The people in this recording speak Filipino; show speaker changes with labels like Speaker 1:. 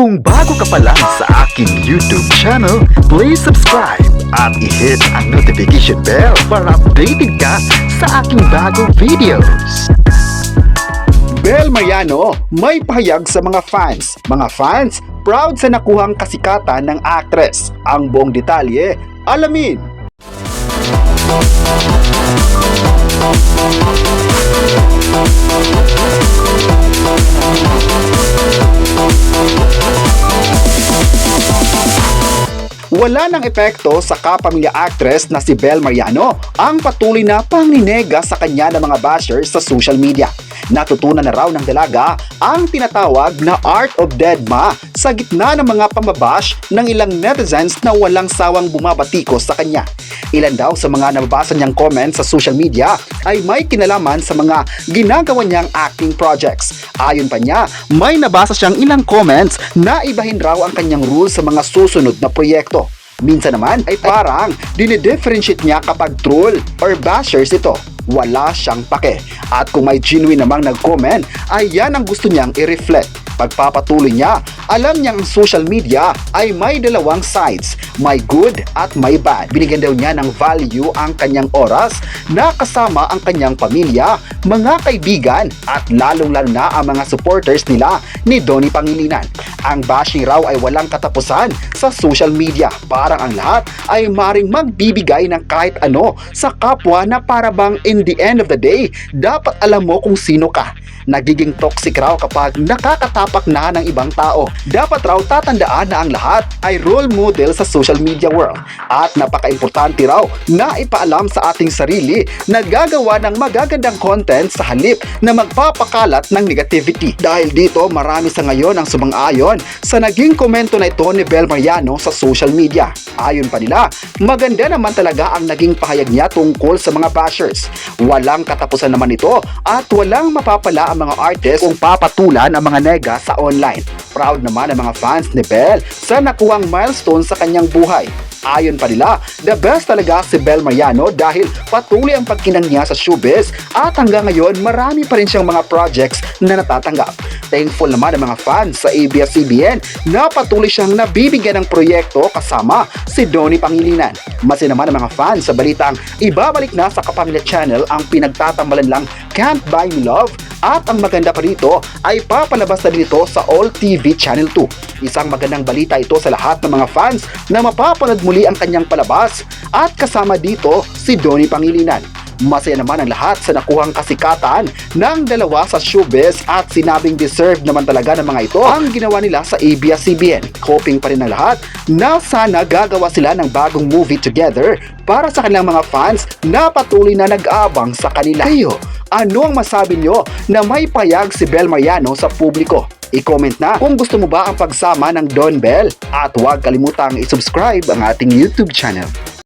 Speaker 1: Kung bago ka pa lang sa aking YouTube channel, please subscribe at i-hit ang notification bell para updated ka sa aking bagong videos. Bel Mariano may pahayag sa mga fans. Mga fans, proud sa nakuhang kasikatan ng actress. Ang buong detalye, alamin! Wala ng epekto sa kapamilya actress na si Bel Mariano ang patuloy na panginega sa kanya ng mga bashers sa social media. Natutunan na raw ng dalaga ang tinatawag na Art of Deadma sa gitna ng mga pambabash ng ilang netizens na walang sawang bumabatikos sa kanya. Ilan daw sa mga nababasa niyang comments sa social media ay may kinalaman sa mga ginagawa niyang acting projects. Ayon pa niya, may nabasa siyang ilang comments na ibahin raw ang kanyang rules sa mga susunod na proyekto. Minsan naman ay parang dinidifferentiate niya kapag troll or bashers ito. Wala siyang pake. At kung may genuine namang nag-comment, ay yan ang gusto niyang i-reflect. Pagpapatuloy niya, alam niyang social media ay may dalawang sides, may good at may bad. Binigyan daw niya ng value ang kanyang oras na kasama ang kanyang pamilya, mga kaibigan at lalong-lalo na ang mga supporters nila ni Donnie Pangilinan. Ang bashing raw ay walang katapusan sa social media. Parang ang lahat ay maring magbibigay ng kahit ano sa kapwa na para bang in the end of the day, dapat alam mo kung sino ka. Nagiging toxic raw kapag nakakatapak na ng ibang tao. Dapat raw tatandaan na ang lahat ay role model sa social media world. At napaka-importante raw na ipaalam sa ating sarili na gagawa ng magagandang content sa halip na magpapakalat ng negativity. Dahil dito marami sa ngayon ang sumang-ayon sa naging komento na ito ni Bel Mariano sa social media. Ayon pa nila, maganda naman talaga ang naging pahayag niya tungkol sa mga bashers. Walang katapusan naman ito at walang mapapala ang mga artist kung papatulan ang mga nega sa online. Proud naman ang mga fans ni Bel sa nakuhang milestone sa kanyang buhay. Ayon pa nila, the best talaga si Bel Mariano dahil patuloy ang pagkinang niya sa showbiz at hanggang ngayon marami pa rin siyang mga projects na natatanggap. Thankful naman ang mga fans sa ABS-CBN na patuloy siyang nabibigyan ng proyekto kasama si Donnie Pangilinan. Masaya naman ang mga fans sa balitang ibabalik na sa Kapamilya Channel ang pinagtatambalan lang Can't Buy Me Love at ang maganda pa dito ay papalabas na dito sa All TV Channel 2. Isang magandang balita ito sa lahat ng mga fans na mapapanood muli ang kanyang palabas at kasama dito si Donnie Pangilinan. Masaya naman ang lahat sa nakuhang kasikatan ng dalawa sa showbiz at sinabing deserved naman talaga ng mga ito ang ginawa nila sa ABS-CBN. Hoping pa rin ng lahat na sana gagawa sila ng bagong movie together para sa kanilang mga fans na patuloy na nag-aabang sa kanila. Kayo, ano ang masabi nyo na may payag si Bel Mariano sa publiko? I-comment na kung gusto mo ba ang pagsama ng Don Bel at huwag kalimutang i-subscribe ang ating YouTube channel.